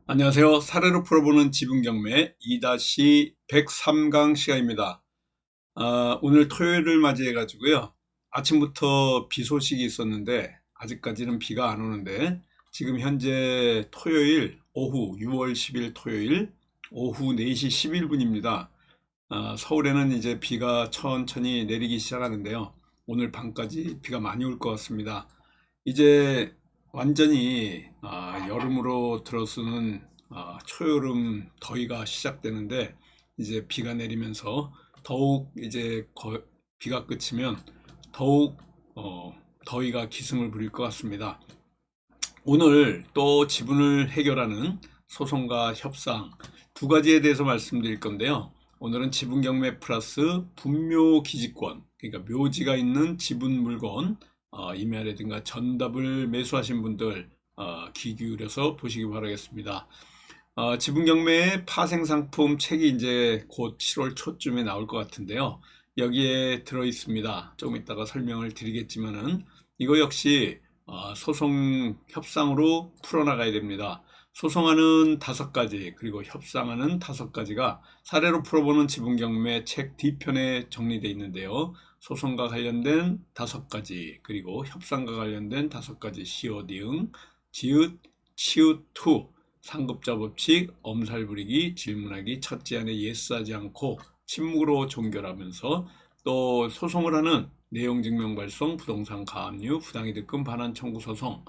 안녕하세요. 사례로 풀어보는 지분경매 2-103강 시간입니다. 오늘 토요일을 맞이해 가지고요. 아침부터 비 소식이 있었는데 아직까지는 비가 안 오는데 지금 현재 토요일 오후 6월 10일 토요일 오후 4시 11분입니다. 서울에는 이제 비가 천천히 내리기 시작하는데요. 오늘 밤까지 비가 많이 올 것 같습니다. 이제 완전히 여름으로 들어서는 초여름 더위가 시작되는데 이제 비가 내리면서 더욱 이제 비가 그치면 더욱 더위가 기승을 부릴 것 같습니다. 오늘 또 지분을 해결하는 소송과 협상 두 가지에 대해서 말씀드릴 건데요. 오늘은 지분 경매 플러스 분묘 기지권, 그러니까 묘지가 있는 지분 물건 임야라든가 전답을 매수하신 분들 귀 기울여서 보시기 바라겠습니다. 지분 경매의 파생 상품 책이 이제 곧 7월 초쯤에 나올 것 같은데요. 여기에 들어 있습니다. 조금 이따가 설명을 드리겠지만은 이거 역시 소송 협상으로 풀어나가야 됩니다. 소송하는 5가지 그리고 협상하는 5가지가 사례로 풀어보는 지분경매 책 뒤편에 정리되어 있는데요. 소송과 관련된 5가지 그리고 협상과 관련된 5가지 시오디응, 지읒, 치읒, 투, 상급자 법칙, 엄살 부리기, 질문하기, 첫째 안에 예스하지 않고 침묵으로 종결하면서 또 소송을 하는 내용 증명 발송, 부동산 가압류, 부당이득금 반환 청구 소송,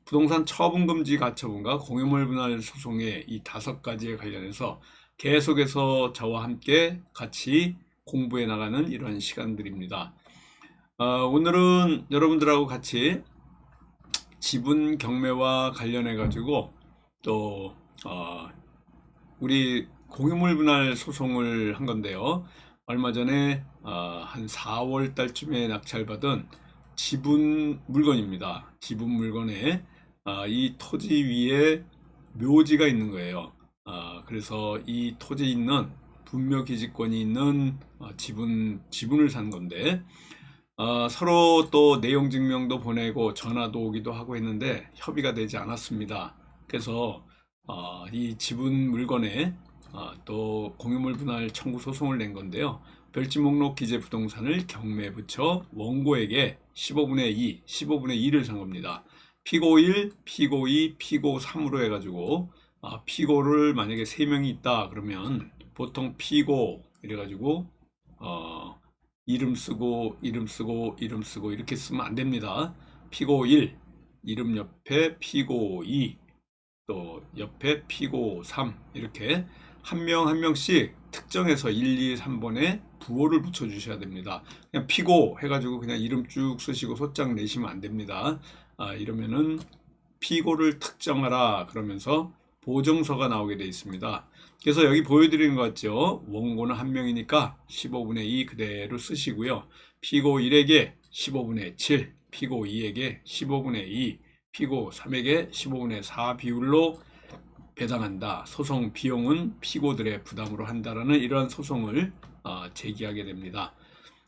부동산 처분금지 가처분과 공유물 분할 소송의 이 5가지에 관련해서 계속해서 저와 함께 같이 공부해 나가는 이런 시간들입니다. 오늘은 여러분들하고 같이 지분 경매와 관련해 가지고 또 우리 공유물 분할 소송을 한 건데요. 얼마 전에 한 4월 달쯤에 낙찰받은 지분 물건입니다. 지분 물건에 이 토지 위에 묘지가 있는 거예요. 그래서 이 토지에 있는 분묘 기지권이 있는 지분을 산 건데 서로 또 내용 증명도 보내고 전화도 오기도 하고 했는데 협의가 되지 않았습니다. 그래서 이 지분 물건에 또 공유물 분할 청구 소송을 낸 건데요. 별지 목록 기재 부동산을 경매에 붙여 원고에게 15분의 2, 15분의 2를 산 겁니다. 피고 1, 피고 2, 피고 3으로 해가지고 피고를 만약에 3명이 있다 그러면 보통 피고 이래가지고 이름 쓰고 이름 쓰고 이름 쓰고 이렇게 쓰면 안 됩니다. 피고 1, 이름 옆에 피고 2, 또 옆에 피고 3 이렇게 한 명 한 명씩 특정해서 1, 2, 3번에 부호를 붙여 주셔야 됩니다. 그냥 피고 해가지고 그냥 이름 쭉 쓰시고 소장 내시면 안 됩니다. 이러면은 피고를 특정하라 그러면서 보정서가 나오게 되어 있습니다. 그래서 여기 보여드리는 것 같죠. 원고는 한 명이니까 15분의 2 그대로 쓰시고요. 피고 1에게 15분의 7, 피고 2에게 15분의 2, 피고 3에게 15분의 4 비율로 배당한다. 소송 비용은 피고들의 부담으로 한다라는 이러한 소송을 제기하게 됩니다.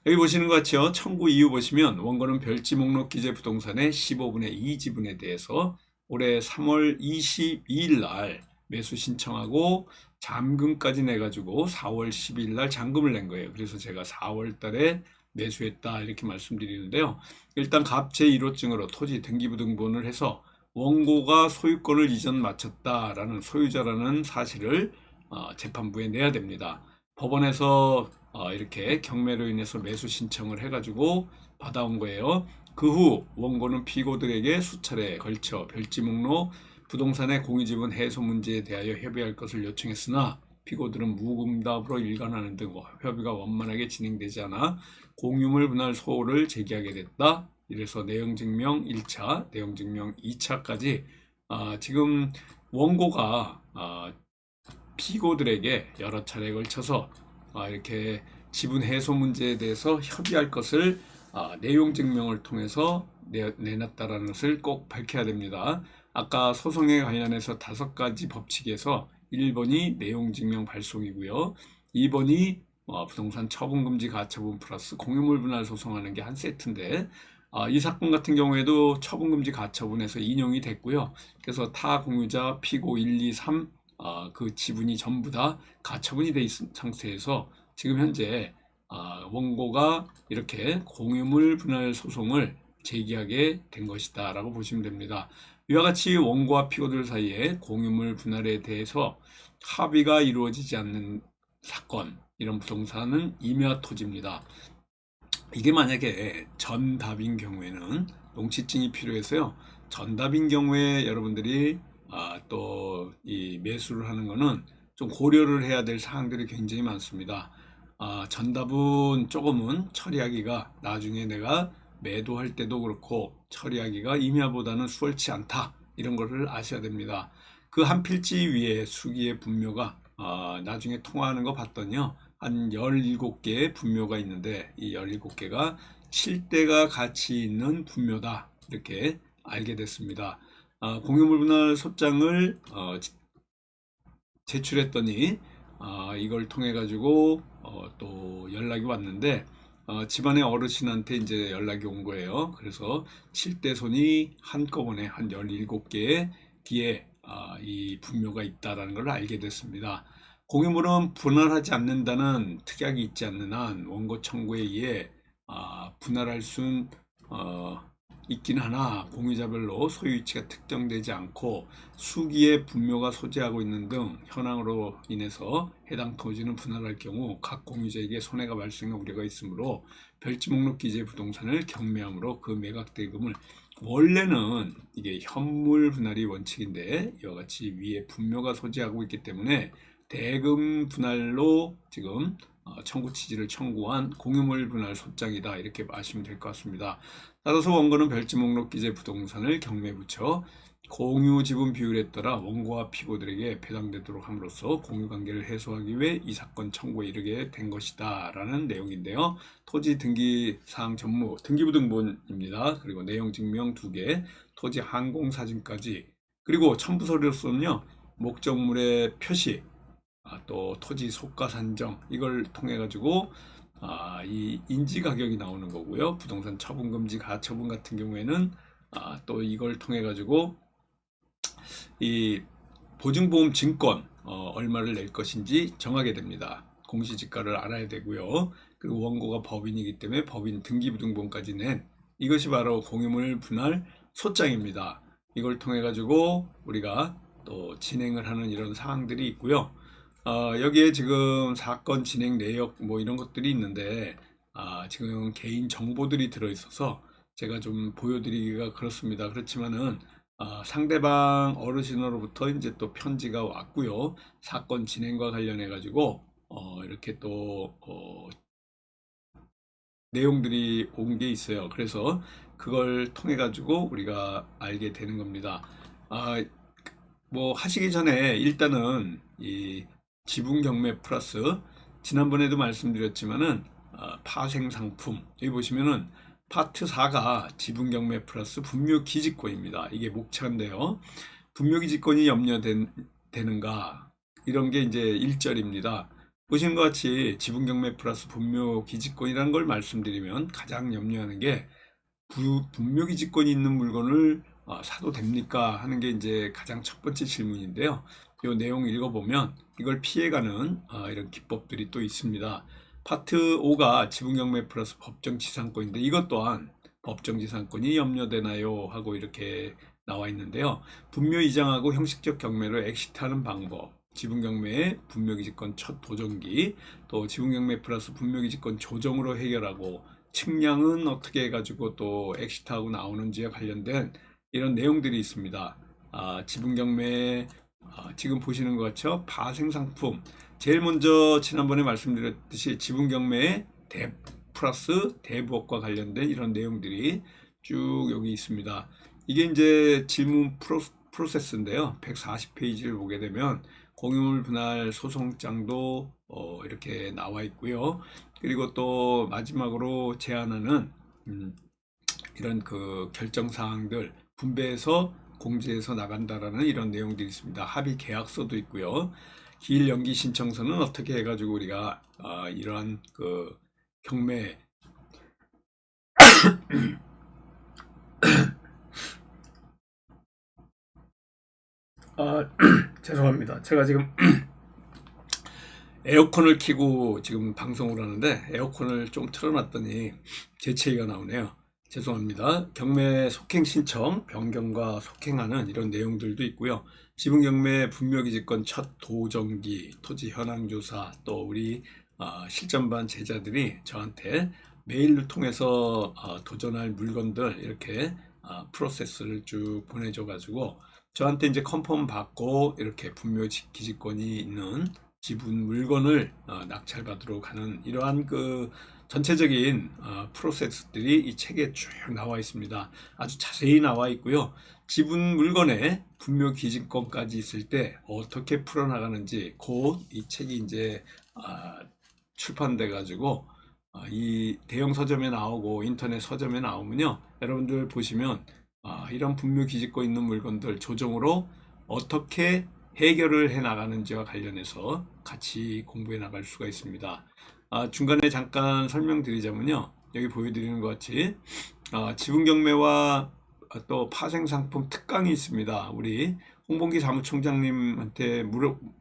여기 보시는 것 같죠? 청구 이유 보시면 원고는 별지 목록 기재 부동산의 15분의 2 지분에 대해서 올해 3월 22일 날 매수 신청하고 잔금까지 내가지고 4월 12일 날 잔금을 낸 거예요. 그래서 제가 4월 달에 매수했다 이렇게 말씀드리는데요. 일단 갑제 1호증으로 토지 등기부등본을 해서 원고가 소유권을 이전 마쳤다라는 소유자라는 사실을 재판부에 내야 됩니다. 법원에서 이렇게 경매로 인해서 매수 신청을 해가지고 받아온 거예요. 그 후 원고는 피고들에게 수차례 걸쳐 별지 목록 부동산의 공유지분 해소 문제에 대하여 협의할 것을 요청했으나 피고들은 무응답으로 일관하는 등 협의가 원만하게 진행되지 않아 공유물 분할 소홀을 제기하게 됐다. 이래서 내용증명 1차, 내용증명 2차까지 지금 원고가 피고들에게 여러 차례에 걸쳐서 이렇게 지분 해소 문제에 대해서 협의할 것을 내용 증명을 통해서 내놨다라는 것을 꼭 밝혀야 됩니다. 아까 소송에 관련해서 5가지 법칙에서 1번이 내용 증명 발송이고요. 2번이 부동산 처분금지 가처분 플러스 공유물 분할 소송하는 게 한 세트인데 이 사건 같은 경우에도 처분금지 가처분에서 인용이 됐고요. 그래서 타 공유자 피고 1, 2, 3 그 지분이 전부 다 가처분이 돼 있는 상태에서 지금 현재 원고가 이렇게 공유물 분할 소송을 제기하게 된 것이다 라고 보시면 됩니다. 이와 같이 원고와 피고들 사이에 공유물 분할에 대해서 합의가 이루어지지 않는 사건, 이런 부동산은 임야토지입니다. 이게 만약에 전답인 경우에는 농지증이 필요해서요. 전답인 경우에 여러분들이 또 이 매수를 하는 거는 좀 고려를 해야 될 사항들이 굉장히 많습니다. 전답은 조금은 처리하기가 나중에 내가 매도할 때도 그렇고 처리하기가 임야보다는 수월치 않다. 이런 거를 아셔야 됩니다. 그 한 필지 위에 수기의 분묘가 나중에 통화하는 거 봤더니요. 한 17개의 분묘가 있는데 이 17개가 7대가 같이 있는 분묘다. 이렇게 알게 됐습니다. 공유물 분할 소장을 제출했더니 이걸 통해 가지고 또 연락이 왔는데 집안의 어르신한테 이제 연락이 온 거예요. 그래서 7대 손이 한꺼번에 한 17개의 뒤에 이 분묘가 있다라는 걸 알게 됐습니다. 공유물은 분할하지 않는다는 특약이 있지 않는 한 원고 청구에 의해 분할할 순 있긴 하나 공유자별로 소유 위치가 특정되지 않고 수기의 분묘가 소재하고 있는 등 현황으로 인해서 해당 토지는 분할할 경우 각 공유자에게 손해가 발생할 우려가 있으므로 별지 목록 기재 부동산을 경매함으로 그 매각 대금을 원래는 이게 현물 분할이 원칙인데 이와 같이 위에 분묘가 소재하고 있기 때문에 대금 분할로 지금 청구 취지를 청구한 공유물 분할 소장이다 이렇게 아시면 될 것 같습니다. 따라서 원고는 별지 목록 기재 부동산을 경매에 붙여 공유 지분 비율에 따라 원고와 피고들에게 배당되도록 함으로써 공유 관계를 해소하기 위해 이 사건 청구에 이르게 된 것이다 라는 내용인데요. 토지 등기 사항 전무 등기부등본입니다. 그리고 내용 증명 2개, 토지 항공 사진까지, 그리고 첨부서류로서는요 목적물의 표시, 또 토지 소가 산정, 이걸 통해 가지고 이 인지 가격이 나오는 거고요. 부동산 처분 금지 가처분 같은 경우에는 또 이걸 통해 가지고 이 보증보험 증권 얼마를 낼 것인지 정하게 됩니다. 공시지가를 알아야 되고요. 그리고 원고가 법인이기 때문에 법인 등기부등본까지 낸 이것이 바로 공유물 분할 소장입니다. 이걸 통해 가지고 우리가 또 진행을 하는 이런 사항들이 있고요. 여기에 지금 사건 진행 내역 뭐 이런 것들이 있는데 지금 개인 정보들이 들어있어서 제가 좀 보여드리기가 그렇습니다. 그렇지만은 상대방 어르신으로부터 이제 또 편지가 왔고요. 사건 진행과 관련해 가지고 이렇게 또 내용들이 온 게 있어요. 그래서 그걸 통해 가지고 우리가 알게 되는 겁니다. 뭐 하시기 전에 일단은 이 지분 경매 플러스 지난번에도 말씀드렸지만은 파생 상품 여기 보시면은 파트 4가 지분 경매 플러스 분묘 기지권입니다. 이게 목차인데요. 분묘 기지권이 염려되는가 이런 게 이제 1절입니다. 보시는 것 같이 지분 경매 플러스 분묘 기지권이라는 걸 말씀드리면 가장 염려하는 게 분묘 기지권이 있는 물건을 사도 됩니까 하는 게 이제 가장 첫 번째 질문인데요. 이 내용 읽어보면 이걸 피해가는 이런 기법들이 또 있습니다. 파트 5가 지분경매 플러스 법정지상권인데 이것 또한 법정지상권이 염려되나요 하고 이렇게 나와 있는데요. 분묘 이장하고 형식적 경매로 엑시트하는 방법, 지분경매의 분묘기지권 첫 도정기, 또 지분경매 플러스 분묘기지권 조정으로 해결하고 측량은 어떻게 해가지고 또 엑시트하고 나오는지에 관련된 이런 내용들이 있습니다. 지분경매 지금 보시는 것 같죠? 파생상품 제일 먼저 지난번에 말씀드렸듯이 지분경매의 플러스 대부업과 관련된 이런 내용들이 쭉 여기 있습니다. 이게 이제 질문 프로세스인데요. 140페이지를 보게 되면 공유물 분할 소송장도 이렇게 나와 있고요. 그리고 또 마지막으로 제안하는 이런 그 결정사항들 분배해서 공지해서 나간다라는 이런 내용들이 있습니다. 합의 계약서도 있고요. 기일 연기 신청서는 어떻게 해가지고 우리가 이러한 그 경매 아, 죄송합니다. 제가 지금 에어컨을 켜고 지금 방송을 하는데 에어컨을 좀 틀어놨더니 재채기가 나오네요. 죄송합니다. 경매 속행 신청, 변경과 속행하는 이런 내용들도 있고요. 지분경매 분묘기지권 첫 도정기, 토지 현황 조사, 또 우리 실전반 제자들이 저한테 메일을 통해서 도전할 물건들 이렇게 프로세스를 쭉 보내줘가지고 저한테 이제 컨펌 받고 이렇게 분묘기지권이 있는 지분 물건을 낙찰받도록 하는 이러한 그 전체적인 프로세스들이 이 책에 쭉 나와 있습니다. 아주 자세히 나와 있고요. 지분 물건에 분묘 기증권까지 있을 때 어떻게 풀어나가는지 곧 이 책이 이제 출판돼 가지고 이 대형 서점에 나오고 인터넷 서점에 나오면요. 여러분들 보시면 이런 분묘 기증권 있는 물건들 조정으로 어떻게 해결을 해 나가는지와 관련해서 같이 공부해 나갈 수가 있습니다. 중간에 잠깐 설명드리자면요. 여기 보여드리는 것 같이 지분 경매와 또 파생상품 특강이 있습니다. 우리 홍봉기 사무총장님한테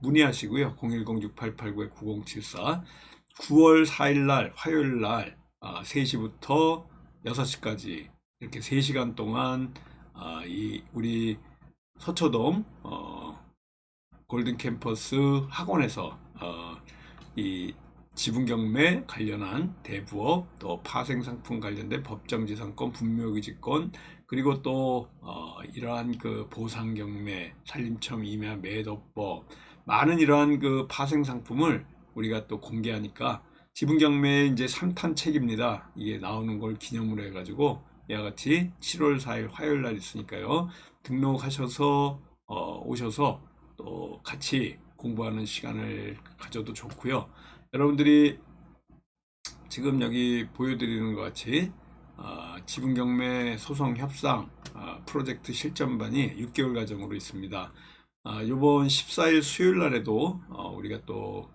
문의하시고요. 010-6889-9074 9월 4일 날 화요일 날 3시부터 6시까지 이렇게 3시간 동안 이 우리 서초동 골든 캠퍼스 학원에서 이 지분경매 관련한 대부업 또 파생상품 관련된 법정지상권 분묘기지권 그리고 또 이러한 그 보상경매 산림청 임야 매도법 많은 이러한 그 파생상품을 우리가 또 공개하니까 지분경매 이제 3탄 책입니다. 이게 나오는 걸 기념으로 해가지고 이와 같이 7월 4일 화요일 날 있으니까요. 등록하셔서 오셔서 또 같이 공부하는 시간을 가져도 좋고요. 여러분들이 지금 여기 보여드리는 것 같이 지분경매 소송 협상 프로젝트 실전반이 6개월 과정으로 있습니다. 이번 14일 수요일 날에도 우리가 또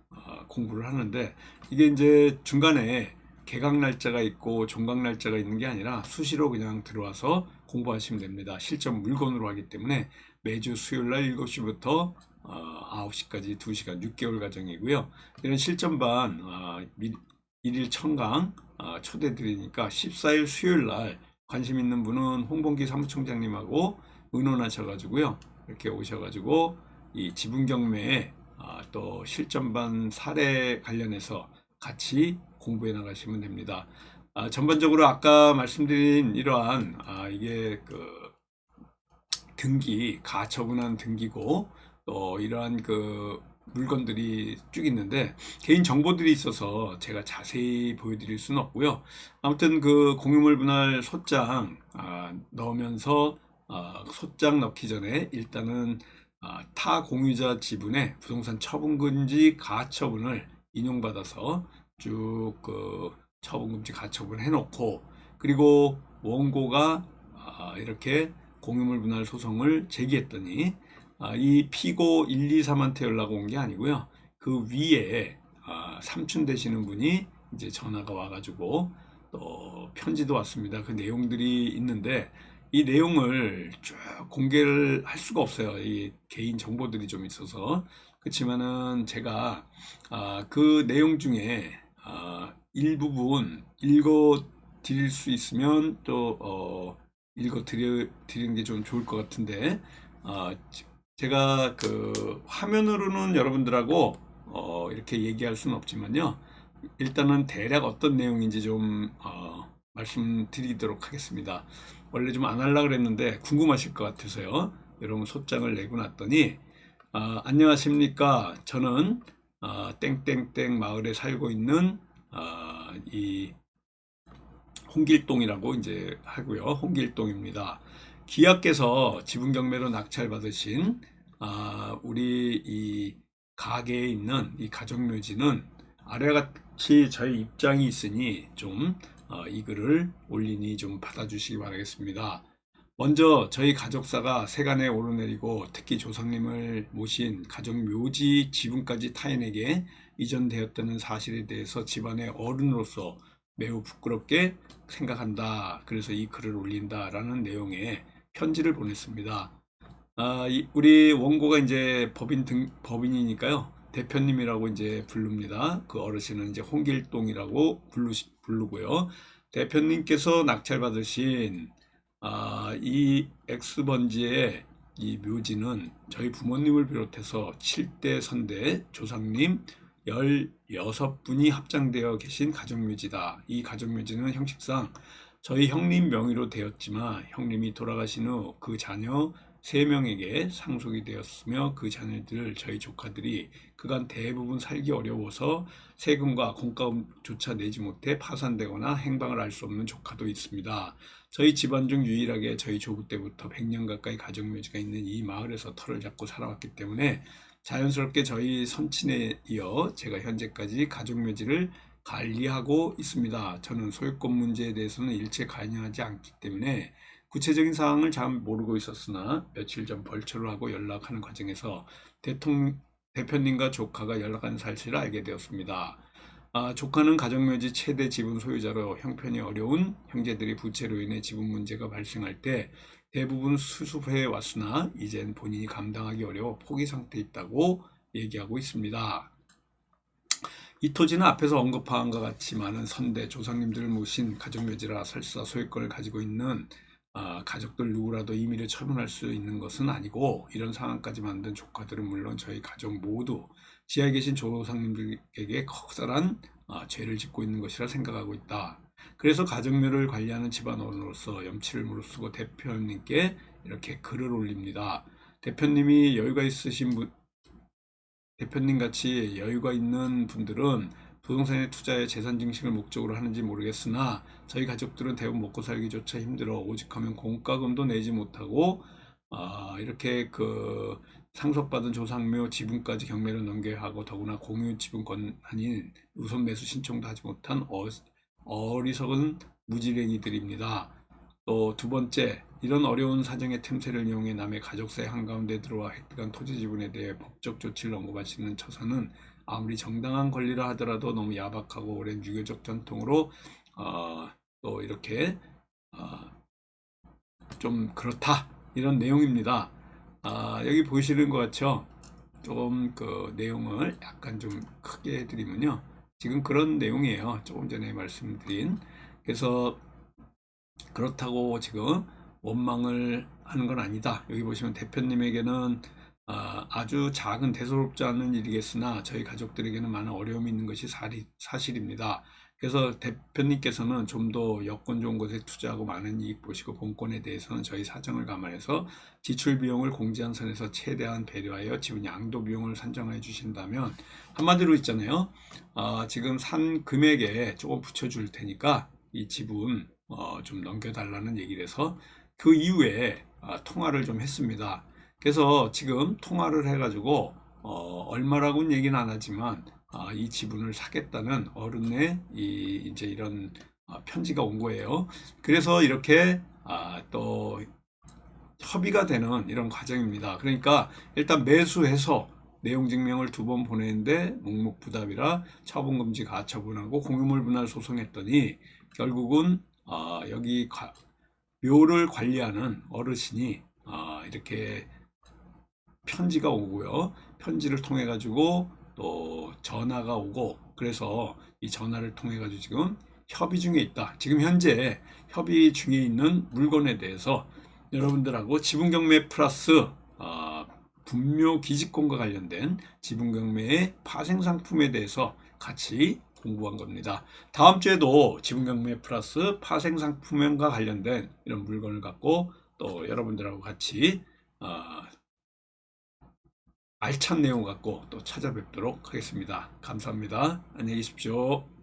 공부를 하는데 이게 이제 중간에 개강 날짜가 있고 종강 날짜가 있는 게 아니라 수시로 그냥 들어와서 공부하시면 됩니다. 실전 물건으로 하기 때문에 매주 수요일 날 7시부터 9시까지 2시간 6개월 과정이고요. 이런 실전반 일일 청강 초대 드리니까 14일 수요일 날 관심 있는 분은 홍봉기 사무총장님하고 의논하셔가지고요. 이렇게 오셔가지고 이 지분경매에 또 실전반 사례 관련해서 같이 공부해 나가시면 됩니다. 전반적으로 아까 말씀드린 이러한 이게 그 등기 가처분한 등기고 또 이러한 그 물건들이 쭉 있는데 개인 정보들이 있어서 제가 자세히 보여드릴 수는 없고요. 아무튼 그 공유물 분할 소장 넣으면서 소장 넣기 전에 일단은 타 공유자 지분의 부동산 처분금지 가처분을 인용받아서 쭉 그 처분금지 가처분 해놓고 그리고 원고가 이렇게 공유물 분할 소송을 제기했더니 이 피고 1, 2, 3한테 연락 온 게 아니고요. 그 위에 삼촌 되시는 분이 이제 전화가 와가지고 또 편지도 왔습니다. 그 내용들이 있는데 이 내용을 쭉 공개를 할 수가 없어요. 이 개인 정보들이 좀 있어서. 그렇지만은 제가 그 내용 중에 일부분 읽어 드릴 수 있으면 또 읽어 드리는 게 좀 좋을 것 같은데 제가 그 화면으로는 여러분들하고 이렇게 얘기할 수는 없지만요. 일단은 대략 어떤 내용인지 좀 말씀드리도록 하겠습니다. 원래 좀 안 하려고 그랬는데 궁금하실 것 같아서요. 여러분 소장을 내고 났더니 안녕하십니까. 저는 땡땡땡 마을에 살고 있는 이 홍길동이라고 이제 하고요. 홍길동입니다. 기아께서 지분경매로 낙찰받으신 우리 이 가게에 있는 이 가족묘지는 아래와 같이 저희 입장이 있으니 좀 이 글을 올리니 좀 받아주시기 바라겠습니다. 먼저 저희 가족사가 세간에 오르내리고 특히 조상님을 모신 가족묘지 지분까지 타인에게 이전되었다는 사실에 대해서 집안의 어른으로서 매우 부끄럽게 생각한다. 그래서 이 글을 올린다라는 내용의 편지를 보냈습니다. 우리 원고가 이제 법인이니까요. 대표님이라고 이제 부릅니다. 그 어르신은 이제 홍길동이라고 부르고요. 대표님께서 낙찰받으신 이 X번지의 이 묘지는 저희 부모님을 비롯해서 7대 선대 조상님 16분이 합장되어 계신 가족묘지다. 이 가족묘지는 형식상 저희 형님 명의로 되었지만 형님이 돌아가신 후 그 자녀 3명에게 상속이 되었으며 그 자녀들 저희 조카들이 그간 대부분 살기 어려워서 세금과 공과금조차 내지 못해 파산되거나 행방을 알 수 없는 조카도 있습니다. 저희 집안 중 유일하게 저희 조부 때부터 100년 가까이 가족묘지가 있는 이 마을에서 터를 잡고 살아왔기 때문에 자연스럽게 저희 선친에 이어 제가 현재까지 가족묘지를 관리하고 있습니다. 저는 소유권 문제에 대해서는 일체 관여하지 않기 때문에 구체적인 사항을 잘 모르고 있었으나 며칠 전 벌초를 하고 연락하는 과정에서 대표님과 조카가 연락한 사실을 알게 되었습니다. 조카는 가족묘지 최대 지분 소유자로 형편이 어려운 형제들이 부채로 인해 지분 문제가 발생할 때 대부분 수습해 왔으나 이젠 본인이 감당하기 어려워 포기 상태에 있다고 얘기하고 있습니다. 이 토지는 앞에서 언급한 것 같이 많은 선대 조상님들을 모신 가족묘지라 설사 소유권을 가지고 있는 가족들 누구라도 임의로 처분할 수 있는 것은 아니고 이런 상황까지 만든 조카들은 물론 저희 가족 모두 지하에 계신 조상님들에게 커다란 죄를 짓고 있는 것이라 생각하고 있다. 그래서 가족묘를 관리하는 집안원으로서 염치를 무릅쓰고 대표님께 이렇게 글을 올립니다. 대표님이 여유가 있으신 대표님 같이 여유가 있는 분들은 부동산에 투자해 재산 증식을 목적으로 하는지 모르겠으나 저희 가족들은 대부분 먹고 살기조차 힘들어 오직하면 공과금도 내지 못하고 이렇게 그 상속받은 조상묘 지분까지 경매로 넘겨야 하고 더구나 공유 지분권 아닌 우선 매수 신청도 하지 못한 어리석은 무지랭이들입니다. 또 두 번째, 이런 어려운 사정의 틈새를 이용해 남의 가족사의 한가운데 들어와 획득한 토지 지분에 대해 법적 조치를 언급하시는 처사는 아무리 정당한 권리라 하더라도 너무 야박하고 오랜 유교적 전통으로 또 이렇게 좀 그렇다 이런 내용입니다. 여기 보시는 것 같죠? 조금 그 내용을 약간 좀 크게 해드리면요. 지금 그런 내용이에요. 조금 전에 말씀드린. 그래서 그렇다고 지금 원망을 하는 건 아니다. 여기 보시면 대표님에게는 아주 작은 대수롭지 않은 일이겠으나 저희 가족들에게는 많은 어려움이 있는 것이 사실입니다. 그래서 대표님께서는 좀 더 여건 좋은 곳에 투자하고 많은 이익 보시고 본권에 대해서는 저희 사정을 감안해서 지출 비용을 공제한 선에서 최대한 배려하여 지분 양도 비용을 산정해 주신다면 한마디로 있잖아요. 지금 산 금액에 조금 붙여줄 테니까 이 지분 좀 넘겨달라는 얘기를 해서 그 이후에 통화를 좀 했습니다. 그래서 지금 통화를 해가지고 얼마라고는 얘기는 안 하지만 이 지분을 사겠다는 어른의 이제 이런 편지가 온 거예요. 그래서 이렇게 또 협의가 되는 이런 과정입니다. 그러니까 일단 매수해서 내용 증명을 2번 보냈는데 묵묵부답이라 처분금지 가처분하고 공유물 분할 소송했더니 결국은 여기 묘를 관리하는 어르신이 이렇게 편지가 오고요. 편지를 통해 가지고 또 전화가 오고 그래서 이 전화를 통해 가지고 지금 협의 중에 있다. 지금 현재 협의 중에 있는 물건에 대해서 여러분들하고 지분경매 플러스 분묘 기지권과 관련된 지분경매의 파생상품에 대해서 같이 공부한 겁니다. 다음 주에도 지분경매 플러스 파생상품과 관련된 이런 물건을 갖고 또 여러분들하고 같이 알찬 내용 갖고 또 찾아뵙도록 하겠습니다. 감사합니다. 안녕히 계십시오.